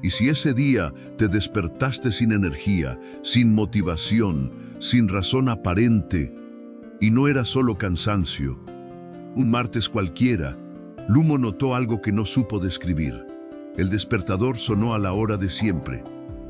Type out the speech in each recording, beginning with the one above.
Y si ese día te despertaste sin energía, sin motivación, sin razón aparente, y no era solo cansancio, un martes cualquiera, Lumo notó algo que no supo describir. El despertador sonó a la hora de siempre.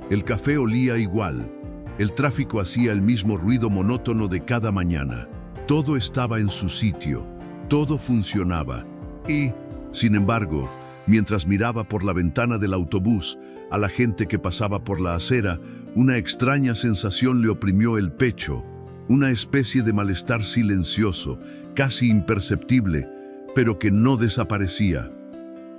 El café olía igual. El tráfico hacía el mismo ruido monótono de cada mañana. Todo estaba en su sitio. Todo funcionaba. Y, sin embargo, mientras miraba por la ventana del autobús a la gente que pasaba por la acera, una extraña sensación le oprimió el pecho. Una especie de malestar silencioso, casi imperceptible, pero que no desaparecía.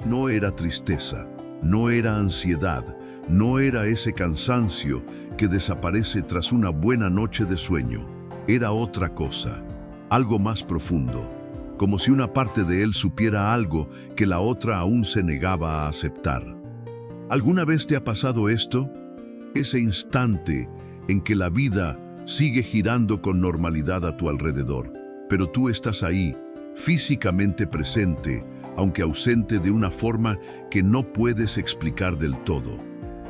No era tristeza, no era ansiedad, no era ese cansancio que desaparece tras una buena noche de sueño. Era otra cosa, algo más profundo, como si una parte de él supiera algo que la otra aún se negaba a aceptar. ¿Alguna vez te ha pasado esto? Ese instante en que la vida sigue girando con normalidad a tu alrededor, pero tú estás ahí, físicamente presente, aunque ausente de una forma que no puedes explicar del todo.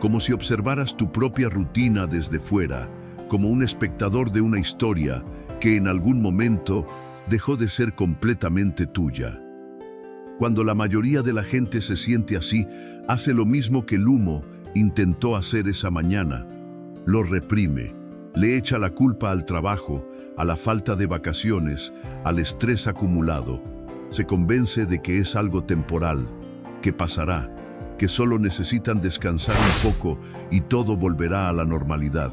Como si observaras tu propia rutina desde fuera, como un espectador de una historia que en algún momento dejó de ser completamente tuya. Cuando la mayoría de la gente se siente así, hace lo mismo que Lumo intentó hacer esa mañana. Lo reprime, le echa la culpa al trabajo, a la falta de vacaciones, al estrés acumulado. Se convence de que es algo temporal, que pasará, que solo necesitan descansar un poco y todo volverá a la normalidad.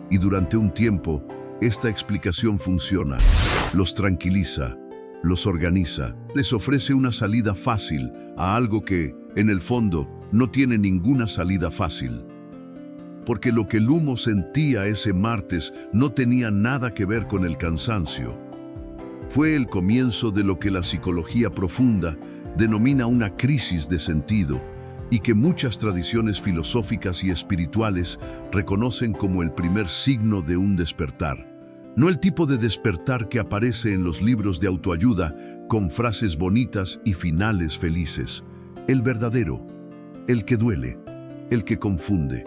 Y durante un tiempo, esta explicación funciona, los tranquiliza, los organiza, les ofrece una salida fácil a algo que, en el fondo, no tiene ninguna salida fácil. Porque lo que Lumo sentía ese martes no tenía nada que ver con el cansancio. Fue el comienzo de lo que la psicología profunda denomina una crisis de sentido y que muchas tradiciones filosóficas y espirituales reconocen como el primer signo de un despertar. No el tipo de despertar que aparece en los libros de autoayuda con frases bonitas y finales felices. El verdadero, el que duele, el que confunde,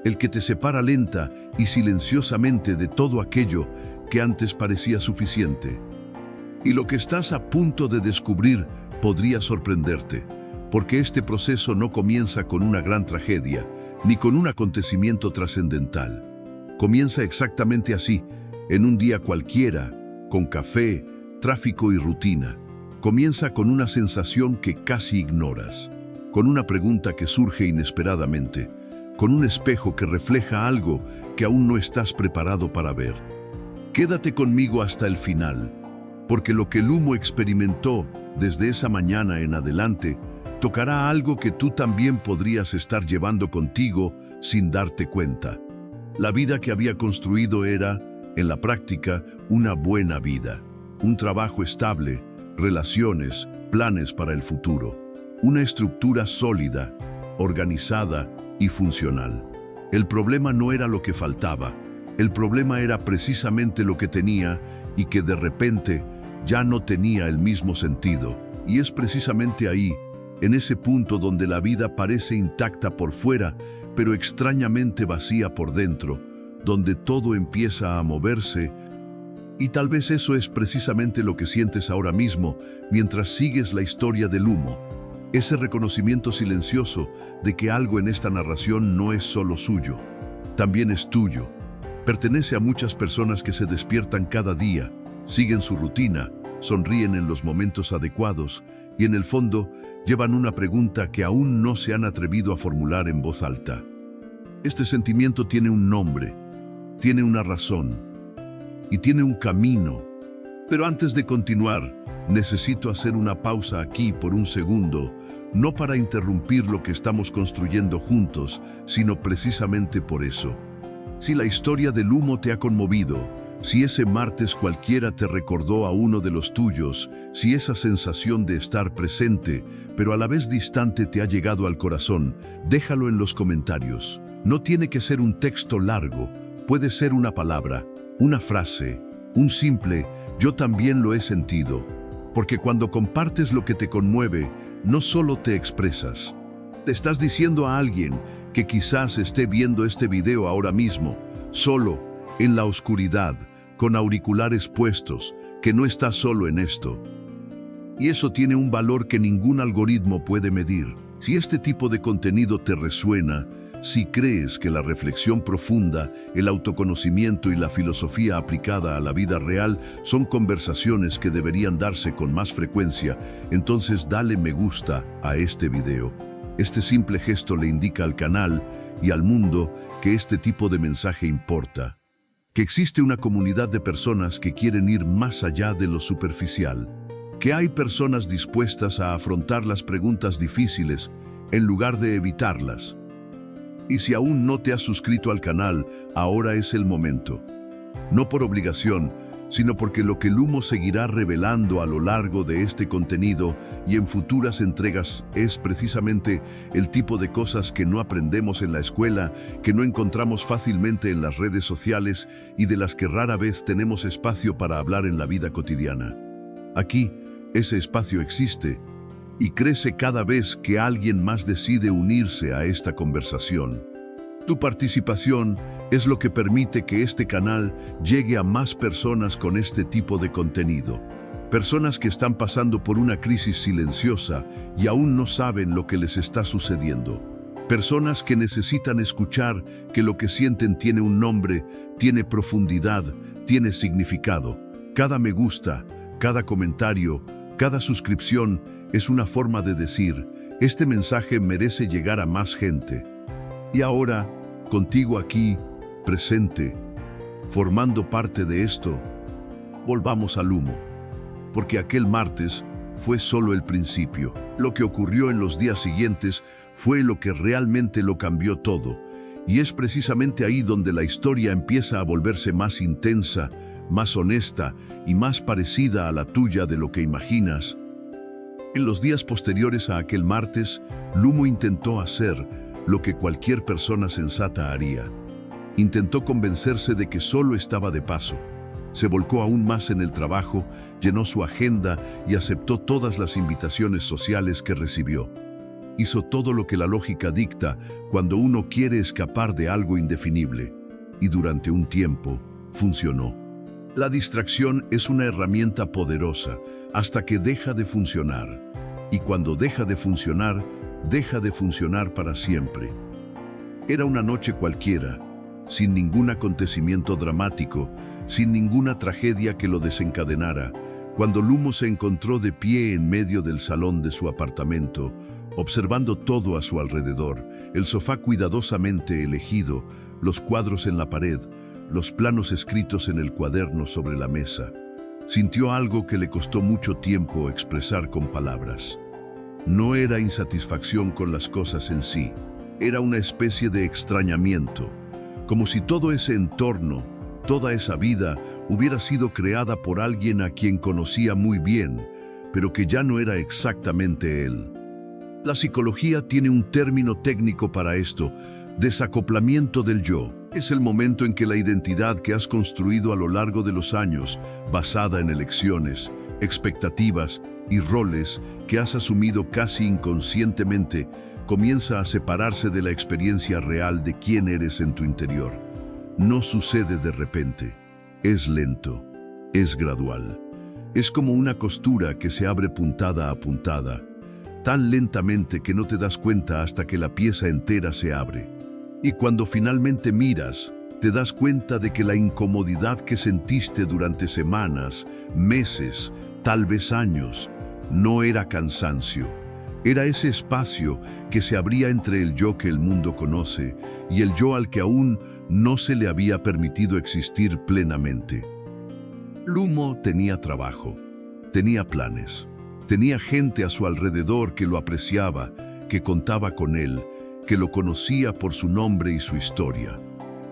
el que te separa lenta y silenciosamente de todo aquello que antes parecía suficiente. Y lo que estás a punto de descubrir podría sorprenderte, porque este proceso no comienza con una gran tragedia, ni con un acontecimiento trascendental. Comienza exactamente así, en un día cualquiera, con café, tráfico y rutina. Comienza con una sensación que casi ignoras, con una pregunta que surge inesperadamente, con un espejo que refleja algo que aún no estás preparado para ver. Quédate conmigo hasta el final, porque lo que Lumo experimentó desde esa mañana en adelante tocará algo que tú también podrías estar llevando contigo sin darte cuenta. La vida que había construido era, en la práctica, una buena vida, un trabajo estable, relaciones, planes para el futuro, una estructura sólida, organizada y funcional. El problema no era lo que faltaba, el problema era precisamente lo que tenía y que de repente ya no tenía el mismo sentido. Y es precisamente ahí, en ese punto donde la vida parece intacta por fuera, pero extrañamente vacía por dentro, donde todo empieza a moverse. Y tal vez eso es precisamente lo que sientes ahora mismo mientras sigues la historia de Lumo. Ese reconocimiento silencioso de que algo en esta narración no es solo suyo, también es tuyo. Pertenece a muchas personas que se despiertan cada día, siguen su rutina, sonríen en los momentos adecuados y en el fondo llevan una pregunta que aún no se han atrevido a formular en voz alta. Este sentimiento tiene un nombre, tiene una razón y tiene un camino. Pero antes de continuar, necesito hacer una pausa aquí por un segundo, no para interrumpir lo que estamos construyendo juntos, sino precisamente por eso. Si la historia de Lumo te ha conmovido, si ese martes cualquiera te recordó a uno de los tuyos, si esa sensación de estar presente, pero a la vez distante te ha llegado al corazón, déjalo en los comentarios. No tiene que ser un texto largo, puede ser una palabra, una frase, un simple "yo también lo he sentido", porque cuando compartes lo que te conmueve, no solo te expresas, Le estás diciendo a alguien que quizás esté viendo este video ahora mismo, solo, en la oscuridad, con auriculares puestos, que no está solo en esto. Y eso tiene un valor que ningún algoritmo puede medir. Si este tipo de contenido te resuena, si crees que la reflexión profunda, el autoconocimiento y la filosofía aplicada a la vida real son conversaciones que deberían darse con más frecuencia, entonces dale me gusta a este video. Este simple gesto le indica al canal y al mundo que este tipo de mensaje importa, que existe una comunidad de personas que quieren ir más allá de lo superficial, que hay personas dispuestas a afrontar las preguntas difíciles en lugar de evitarlas. Y si aún no te has suscrito al canal, ahora es el momento. No por obligación, sino porque lo que Lumo seguirá revelando a lo largo de este contenido y en futuras entregas es precisamente el tipo de cosas que no aprendemos en la escuela, que no encontramos fácilmente en las redes sociales y de las que rara vez tenemos espacio para hablar en la vida cotidiana. Aquí, ese espacio existe y crece cada vez que alguien más decide unirse a esta conversación. Tu participación es lo que permite que este canal llegue a más personas con este tipo de contenido. Personas que están pasando por una crisis silenciosa y aún no saben lo que les está sucediendo. Personas que necesitan escuchar que lo que sienten tiene un nombre, tiene profundidad, tiene significado. Cada me gusta, cada comentario, cada suscripción es una forma de decir, este mensaje merece llegar a más gente. Y ahora, contigo aquí, presente, formando parte de esto, volvamos al Lumo, porque aquel martes fue solo el principio. Lo que ocurrió en los días siguientes fue lo que realmente lo cambió todo, y es precisamente ahí donde la historia empieza a volverse más intensa, más honesta y más parecida a la tuya de lo que imaginas. En los días posteriores a aquel martes, Lumo intentó hacer lo que cualquier persona sensata haría. Intentó convencerse de que solo estaba de paso. Se volcó aún más en el trabajo, llenó su agenda y aceptó todas las invitaciones sociales que recibió. Hizo todo lo que la lógica dicta cuando uno quiere escapar de algo indefinible. Y durante un tiempo, funcionó. La distracción es una herramienta poderosa hasta que deja de funcionar. Y cuando deja de funcionar para siempre. Era una noche cualquiera, sin ningún acontecimiento dramático, sin ninguna tragedia que lo desencadenara, cuando Lumo se encontró de pie en medio del salón de su apartamento, observando todo a su alrededor, el sofá cuidadosamente elegido, los cuadros en la pared, los planos escritos en el cuaderno sobre la mesa. Sintió algo que le costó mucho tiempo expresar con palabras. No era insatisfacción con las cosas en sí, era una especie de extrañamiento, como si todo ese entorno, toda esa vida, hubiera sido creada por alguien a quien conocía muy bien, pero que ya no era exactamente él. La psicología tiene un término técnico para esto: desacoplamiento del yo. Es el momento en que la identidad que has construido a lo largo de los años, basada en elecciones, expectativas y roles que has asumido casi inconscientemente, comienza a separarse de la experiencia real de quién eres en tu interior. No sucede de repente, es lento, es gradual. Es como una costura que se abre puntada a puntada, tan lentamente que no te das cuenta hasta que la pieza entera se abre. Y cuando finalmente miras, te das cuenta de que la incomodidad que sentiste durante semanas, meses, tal vez años, no era cansancio. Era ese espacio que se abría entre el yo que el mundo conoce y el yo al que aún no se le había permitido existir plenamente. Lumo tenía trabajo, tenía planes, tenía gente a su alrededor que lo apreciaba, que contaba con él, que lo conocía por su nombre y su historia.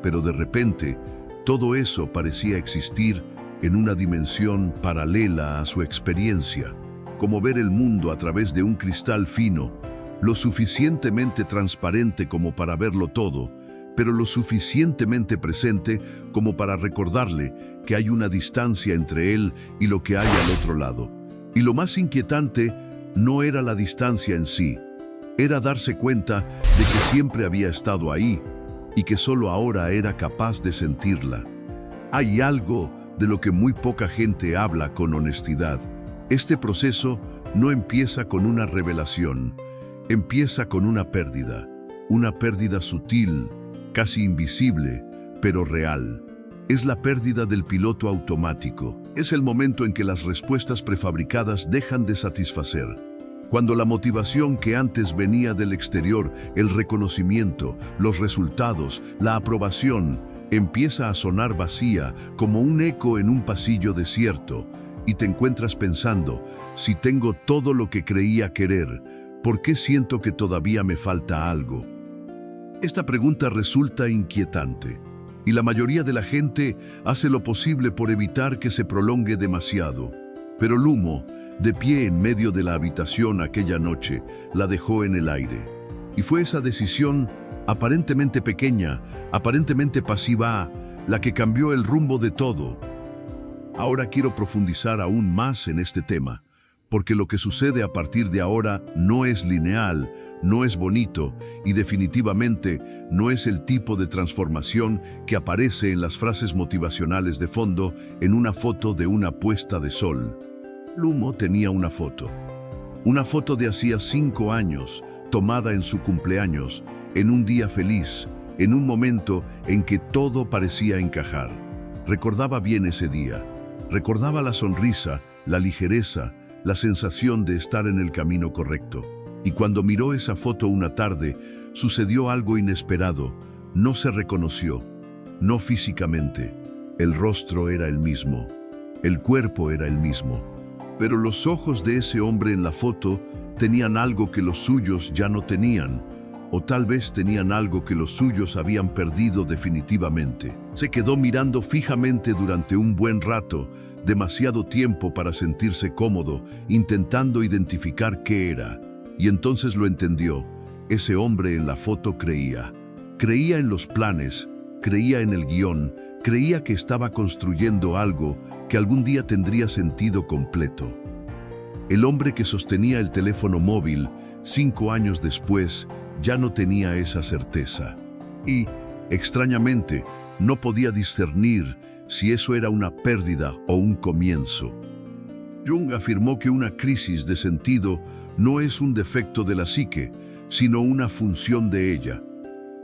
Pero de repente, todo eso parecía existir en una dimensión paralela a su experiencia, como ver el mundo a través de un cristal fino, lo suficientemente transparente como para verlo todo, pero lo suficientemente presente como para recordarle que hay una distancia entre él y lo que hay al otro lado. Y lo más inquietante no era la distancia en sí, Era darse cuenta de que siempre había estado ahí y que solo ahora era capaz de sentirla. Hay algo de lo que muy poca gente habla con honestidad. Este proceso no empieza con una revelación, empieza con una pérdida sutil, casi invisible, pero real. Es la pérdida del piloto automático. Es el momento en que las respuestas prefabricadas dejan de satisfacer. Cuando la motivación que antes venía del exterior, el reconocimiento, los resultados, la aprobación, empieza a sonar vacía como un eco en un pasillo desierto, y te encuentras pensando, si tengo todo lo que creía querer, ¿por qué siento que todavía me falta algo? Esta pregunta resulta inquietante, y la mayoría de la gente hace lo posible por evitar que se prolongue demasiado. Pero Lumo, de pie en medio de la habitación aquella noche, la dejó en el aire. Y fue esa decisión, aparentemente pequeña, aparentemente pasiva, la que cambió el rumbo de todo. Ahora quiero profundizar aún más en este tema, porque lo que sucede a partir de ahora no es lineal, no es bonito y definitivamente no es el tipo de transformación que aparece en las frases motivacionales de fondo en una foto de una puesta de sol. Lumo tenía una foto de hacía 5 años, tomada en su cumpleaños, en un día feliz, en un momento en que todo parecía encajar. Recordaba bien ese día, recordaba la sonrisa, la ligereza, la sensación de estar en el camino correcto. Y cuando miró esa foto una tarde, sucedió algo inesperado. No se reconoció, no físicamente. El rostro era el mismo, el cuerpo era el mismo. Pero los ojos de ese hombre en la foto tenían algo que los suyos ya no tenían, o tal vez tenían algo que los suyos habían perdido definitivamente. Se quedó mirando fijamente durante un buen rato, demasiado tiempo para sentirse cómodo, intentando identificar qué era. Y entonces lo entendió. Ese hombre en la foto creía. Creía en los planes, creía en el guión, creía que estaba construyendo algo que algún día tendría sentido completo. El hombre que sostenía el teléfono móvil, 5 años después, ya no tenía esa certeza. Y, extrañamente, no podía discernir si eso era una pérdida o un comienzo. Jung afirmó que una crisis de sentido no es un defecto de la psique, sino una función de ella.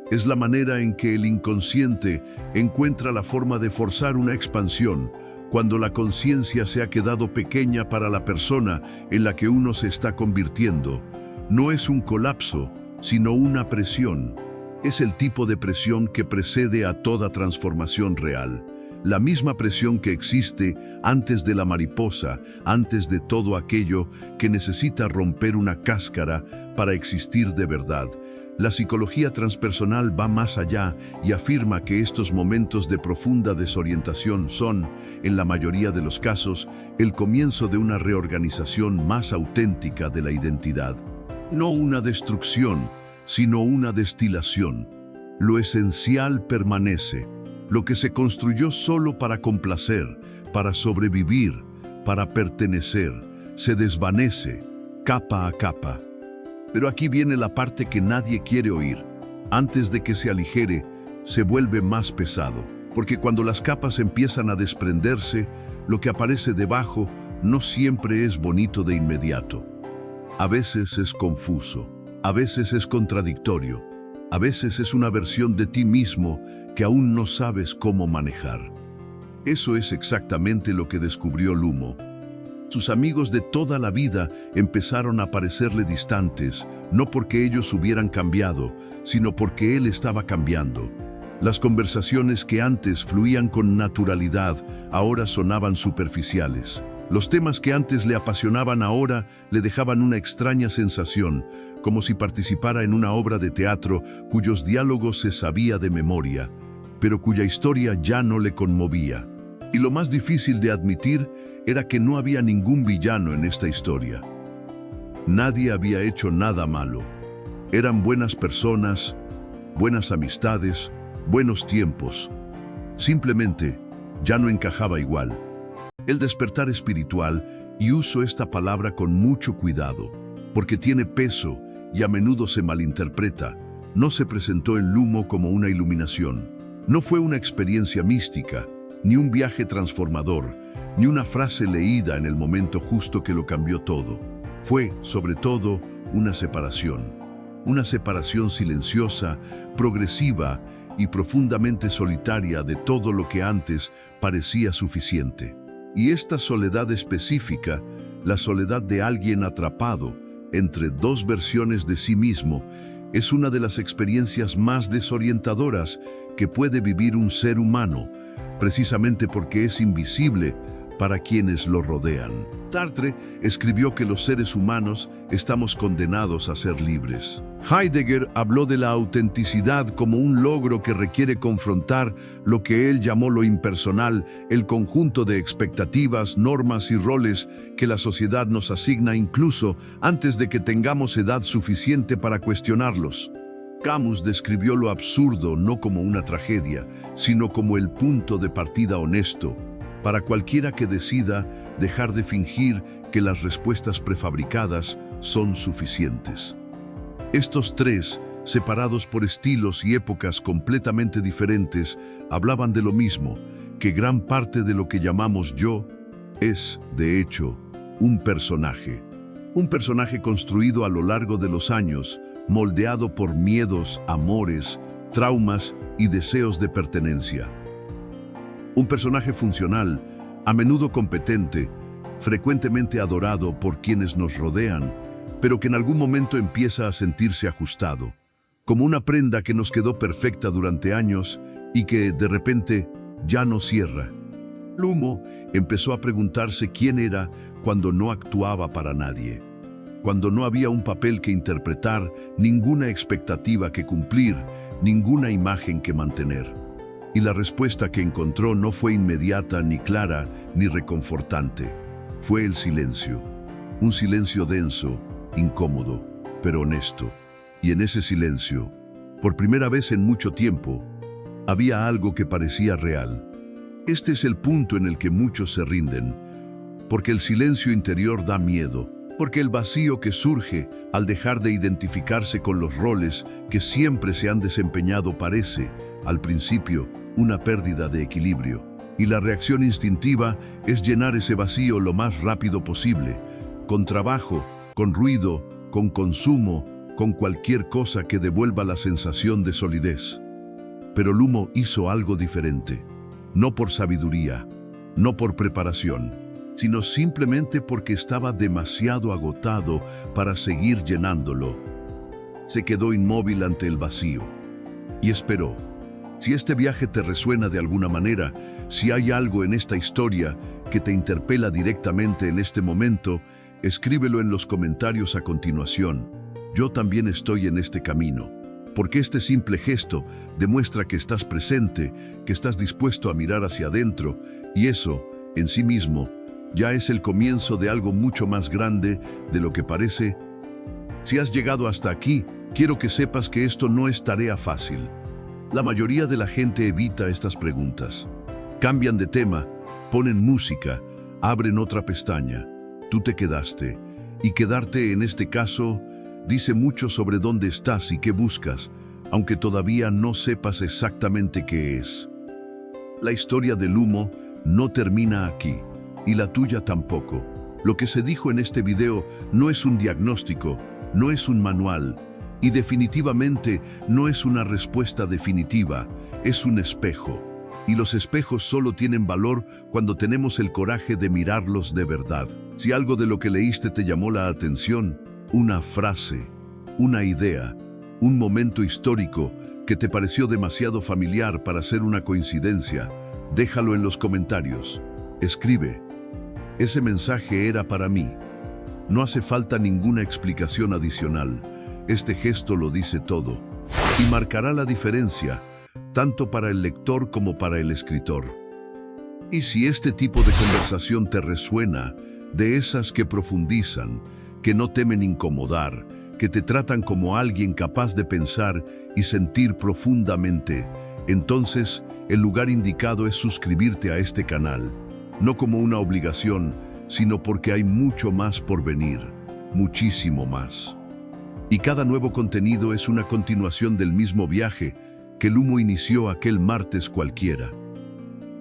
Es la manera en que el inconsciente encuentra la forma de forzar una expansión cuando la conciencia se ha quedado pequeña para la persona en la que uno se está convirtiendo. No es un colapso, sino una presión. Es el tipo de presión que precede a toda transformación real. La misma presión que existe antes de la mariposa, antes de todo aquello que necesita romper una cáscara para existir de verdad. La psicología transpersonal va más allá y afirma que estos momentos de profunda desorientación son, en la mayoría de los casos, el comienzo de una reorganización más auténtica de la identidad. No una destrucción, sino una destilación. Lo esencial permanece. Lo que se construyó solo para complacer, para sobrevivir, para pertenecer, se desvanece, capa a capa. Pero aquí viene la parte que nadie quiere oír. Antes de que se aligere, se vuelve más pesado. Porque cuando las capas empiezan a desprenderse, lo que aparece debajo no siempre es bonito de inmediato. A veces es confuso, a veces es contradictorio. A veces es una versión de ti mismo que aún no sabes cómo manejar. Eso es exactamente lo que descubrió Lumo. Sus amigos de toda la vida empezaron a parecerle distantes, no porque ellos hubieran cambiado, sino porque él estaba cambiando. Las conversaciones que antes fluían con naturalidad, ahora sonaban superficiales. Los temas que antes le apasionaban ahora le dejaban una extraña sensación, como si participara en una obra de teatro cuyos diálogos se sabía de memoria, pero cuya historia ya no le conmovía. Y lo más difícil de admitir era que no había ningún villano en esta historia. Nadie había hecho nada malo. Eran buenas personas, buenas amistades, buenos tiempos. Simplemente ya no encajaba igual. El despertar espiritual, y uso esta palabra con mucho cuidado, porque tiene peso y a menudo se malinterpreta, no se presentó en Lumo como una iluminación. No fue una experiencia mística, ni un viaje transformador, ni una frase leída en el momento justo que lo cambió todo. Fue, sobre todo, una separación silenciosa, progresiva y profundamente solitaria de todo lo que antes parecía suficiente. Y esta soledad específica, la soledad de alguien atrapado entre dos versiones de sí mismo, es una de las experiencias más desorientadoras que puede vivir un ser humano, precisamente porque es invisible para quienes lo rodean. Sartre escribió que los seres humanos estamos condenados a ser libres. Heidegger habló de la autenticidad como un logro que requiere confrontar lo que él llamó lo impersonal, el conjunto de expectativas, normas y roles que la sociedad nos asigna incluso antes de que tengamos edad suficiente para cuestionarlos. Camus describió lo absurdo no como una tragedia, sino como el punto de partida honesto para cualquiera que decida dejar de fingir que las respuestas prefabricadas son suficientes. Estos tres, separados por estilos y épocas completamente diferentes, hablaban de lo mismo, que gran parte de lo que llamamos yo es, de hecho, un personaje. Un personaje construido a lo largo de los años, moldeado por miedos, amores, traumas y deseos de pertenencia. Un personaje funcional, a menudo competente, frecuentemente adorado por quienes nos rodean, pero que en algún momento empieza a sentirse ajustado, como una prenda que nos quedó perfecta durante años y que, de repente, ya no cierra. Lumo empezó a preguntarse quién era cuando no actuaba para nadie, cuando no había un papel que interpretar, ninguna expectativa que cumplir, ninguna imagen que mantener. Y la respuesta que encontró no fue inmediata, ni clara, ni reconfortante. Fue el silencio. Un silencio denso, incómodo, pero honesto. Y en ese silencio, por primera vez en mucho tiempo, había algo que parecía real. Este es el punto en el que muchos se rinden, porque el silencio interior da miedo, porque el vacío que surge al dejar de identificarse con los roles que siempre se han desempeñado parece, al principio, una pérdida de equilibrio. Y la reacción instintiva es llenar ese vacío lo más rápido posible, con trabajo, con ruido, con consumo, con cualquier cosa que devuelva la sensación de solidez. Pero Lumo hizo algo diferente, no por sabiduría, no por preparación, sino simplemente porque estaba demasiado agotado para seguir llenándolo. Se quedó inmóvil ante el vacío y esperó. Si este viaje te resuena de alguna manera, si hay algo en esta historia que te interpela directamente en este momento, escríbelo en los comentarios a continuación. Yo también estoy en este camino, porque este simple gesto demuestra que estás presente, que estás dispuesto a mirar hacia adentro, y eso, en sí mismo, ya es el comienzo de algo mucho más grande de lo que parece. Si has llegado hasta aquí, quiero que sepas que esto no es tarea fácil. La mayoría de la gente evita estas preguntas. Cambian de tema, ponen música, abren otra pestaña. Tú te quedaste. Y quedarte en este caso dice mucho sobre dónde estás y qué buscas, aunque todavía no sepas exactamente qué es. La historia de Lumo no termina aquí, y la tuya tampoco. Lo que se dijo en este video no es un diagnóstico, no es un manual, y definitivamente no es una respuesta definitiva, es un espejo. Y los espejos solo tienen valor cuando tenemos el coraje de mirarlos de verdad. Si algo de lo que leíste te llamó la atención, una frase, una idea, un momento histórico que te pareció demasiado familiar para ser una coincidencia, déjalo en los comentarios. Escribe: ese mensaje era para mí. No hace falta ninguna explicación adicional. Este gesto lo dice todo y marcará la diferencia, tanto para el lector como para el escritor. Y si este tipo de conversación te resuena, de esas que profundizan, que no temen incomodar, que te tratan como alguien capaz de pensar y sentir profundamente, entonces el lugar indicado es suscribirte a este canal, no como una obligación, sino porque hay mucho más por venir, muchísimo más. Y cada nuevo contenido es una continuación del mismo viaje que Lumo inició aquel martes cualquiera.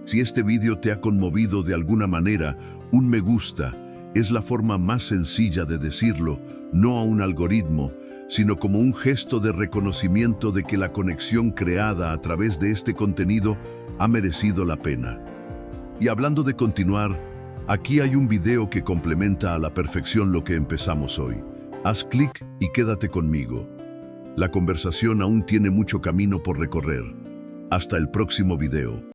Si este vídeo te ha conmovido de alguna manera, un me gusta es la forma más sencilla de decirlo, no a un algoritmo, sino como un gesto de reconocimiento de que la conexión creada a través de este contenido ha merecido la pena. Y hablando de continuar, aquí hay un video que complementa a la perfección lo que empezamos hoy. Haz clic y quédate conmigo. La conversación aún tiene mucho camino por recorrer. Hasta el próximo video.